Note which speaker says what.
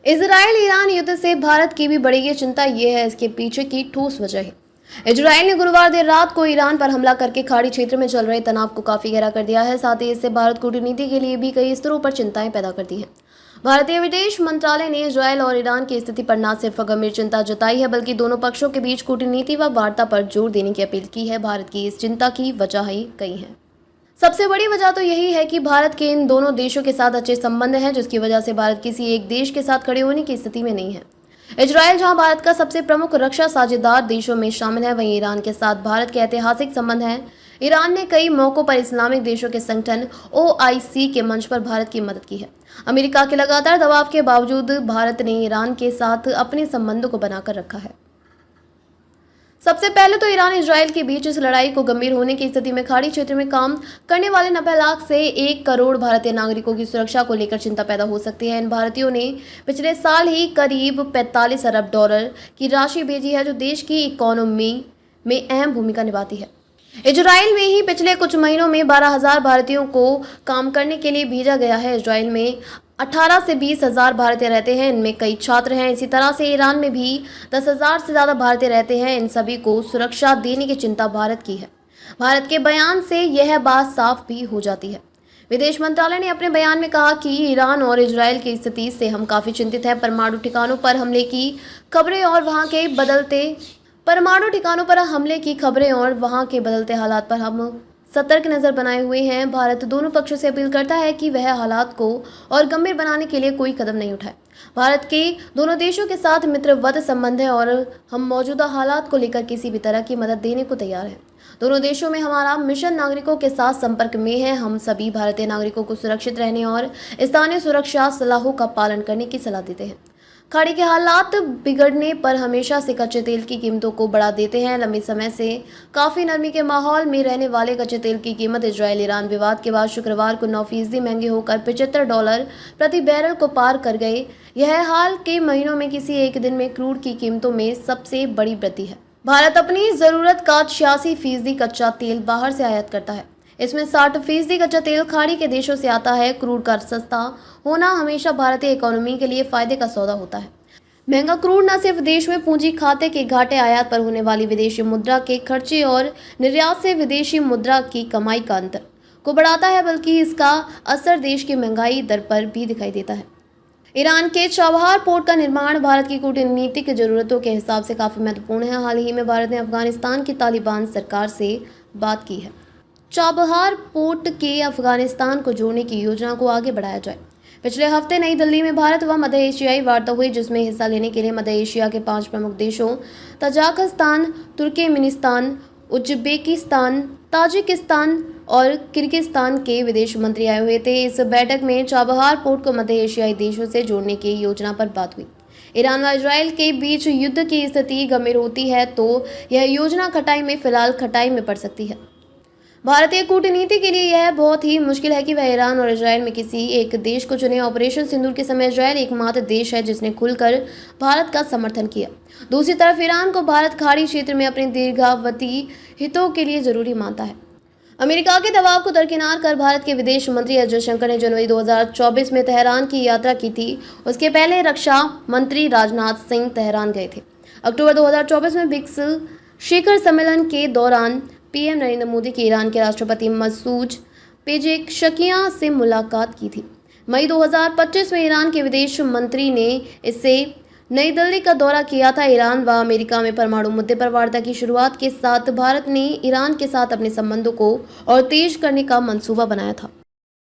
Speaker 1: Israel Iran युद्ध से भारत की भी बढ़ेगी चिंता। ये है इसके पीछे की ठोस वजह है। इजराइल ने गुरुवार देर रात को ईरान पर हमला करके खाड़ी क्षेत्र में चल रहे तनाव को काफी गहरा कर दिया है। साथ ही इससे भारत कूटनीति के लिए भी कई स्तरों पर चिंताएं पैदा कर दी हैं। भारतीय विदेश मंत्रालय ने इजराइल और ईरान की स्थिति पर न सिर्फ गंभीर चिंता जताई है, बल्कि दोनों पक्षों के बीच कूटनीति व वार्ता पर जोर देने की अपील की है। भारत की इस चिंता की वजहें कई हैं। सबसे बड़ी वजह तो यही है कि भारत के इन दोनों देशों के साथ अच्छे संबंध हैं, जिसकी वजह से भारत किसी एक देश के साथ खड़े होने की स्थिति में नहीं है। इजराइल जहां भारत का सबसे प्रमुख रक्षा साझेदार देशों में शामिल है, वहीं ईरान के साथ भारत के ऐतिहासिक संबंध हैं। ईरान ने कई मौकों पर इस्लामिक देशों के संगठन OIC के मंच पर भारत की मदद की है। अमेरिका के लगातार दबाव के बावजूद भारत ने ईरान के साथ अपने संबंधों को बनाकर रखा है। सबसे पहले तो ईरान इजराइल के बीच इस लड़ाई को गंभीर होने की स्थिति में खाड़ी क्षेत्र में काम करने वाले 90 लाख से 1 करोड़ भारतीय नागरिकों की सुरक्षा को लेकर चिंता पैदा हो सकती है। इन भारतीयों ने पिछले साल ही करीब 45 अरब डॉलर की राशि भेजी है, जो देश की इकोनॉमी में अहम भूमिका निभाती है। इजराइल में ही पिछले कुछ महीनों में 12,000 भारतीयों को काम करने के लिए भेजा गया है। इजराइल में 18 से 20,000 भारतीय रहते हैं, इनमें कई छात्र हैं। इसी तरह से ईरान में भी 10,000 से ज़्यादा भारतीय रहते हैं। इन सभी को सुरक्षा देने की चिंता भारत की है। भारत के बयान से यह बात साफ भी हो जाती है। विदेश मंत्रालय ने अपने बयान में कहा कि ईरान और इजराइल की स्थिति से हम काफ़ी चिंतित हैं। परमाणु ठिकानों पर हमले की खबरें और वहाँ के बदलते हालात पर हम सतर्क नजर बनाए हुए हैं। भारत दोनों पक्षों से अपील करता है कि वह हालात को और गंभीर बनाने के लिए कोई कदम नहीं उठाए। भारत के दोनों देशों के साथ मित्रवत संबंध है और हम मौजूदा हालात को लेकर किसी भी तरह की मदद देने को तैयार हैं। दोनों देशों में हमारा मिशन नागरिकों के साथ संपर्क में है। हम सभी भारतीय नागरिकों को सुरक्षित रहने और स्थानीय सुरक्षा सलाहों का पालन करने की सलाह देते हैं। खाड़ी के हालात बिगड़ने पर हमेशा से कच्चे तेल की कीमतों को बढ़ा देते हैं। लंबे समय से काफ़ी नरमी के माहौल में रहने वाले कच्चे तेल की कीमत इजराइल ईरान विवाद के बाद शुक्रवार को 9% महंगे होकर $75 प्रति बैरल को पार कर गए। यह हाल के महीनों में किसी एक दिन में क्रूड की कीमतों में सबसे बड़ी वृद्धि है। भारत अपनी ज़रूरत का 86% कच्चा तेल बाहर से आयात करता है। इसमें 60% कच्चा तेल खाड़ी के देशों से आता है। क्रूड का सस्ता होना हमेशा भारतीय इकोनॉमी के लिए फायदे का सौदा होता है। महंगा क्रूड न सिर्फ देश में पूंजी खाते के घाटे, आयात पर होने वाली विदेशी मुद्रा के खर्चे और निर्यात से विदेशी मुद्रा की कमाई का अंतर को बढ़ाता है, बल्कि इसका असर देश की महंगाई दर पर भी दिखाई देता है। ईरान के चाबहार पोर्ट का निर्माण भारत की कूटनीतिक जरूरतों के हिसाब से काफ़ी महत्वपूर्ण है। हाल ही में भारत ने अफगानिस्तान की तालिबान सरकार से बात की है। चाबहार पोर्ट के अफगानिस्तान को जोड़ने की योजना को आगे बढ़ाया जाए। पिछले हफ्ते नई दिल्ली में भारत व मध्य एशियाई वार्ता हुई, जिसमें हिस्सा लेने के लिए मध्य एशिया के 5 प्रमुख देशों तजाकिस्तान, तुर्कमेनिस्तान, उज्बेकिस्तान, ताजिकिस्तान और किर्गिस्तान के विदेश मंत्री आए हुए थे। इस बैठक में चाबहार पोर्ट को मध्य एशियाई देशों से जोड़ने की योजना पर बात हुई। ईरान व इजराइल के बीच युद्ध की स्थिति गंभीर होती है तो यह योजना फिलहाल खटाई में पड़ सकती है। भारतीय कूटनीति के लिए यह बहुत ही मुश्किल है कि वह ईरान और इजराइल में किसी एक देश को चुने। ऑपरेशन सिंदूर के समय इजराइल एकमात्र देश है जिसने खुलकर भारत का समर्थन किया। दूसरी तरफ ईरान को भारत खाड़ी क्षेत्र में अपने दीर्घावधि हितों के लिए जरूरी मानता है। अमेरिका के दबाव को दरकिनार कर भारत के विदेश मंत्री एस जयशंकर ने जनवरी 2024 में तेहरान की यात्रा की थी। उसके पहले रक्षा मंत्री राजनाथ सिंह तेहरान गए थे। अक्टूबर 2024 में ब्रिक्स शिखर सम्मेलन के दौरान पीएम नरेंद्र मोदी की ईरान के राष्ट्रपति मसूद पेजेशकियां से मुलाकात की थी। मई 2025 में ईरान के विदेश मंत्री ने इससे नई दिल्ली का दौरा किया था। ईरान व अमेरिका में परमाणु मुद्दे पर वार्ता की शुरुआत के साथ भारत ने ईरान के साथ अपने संबंधों को और तेज करने का मंसूबा बनाया था।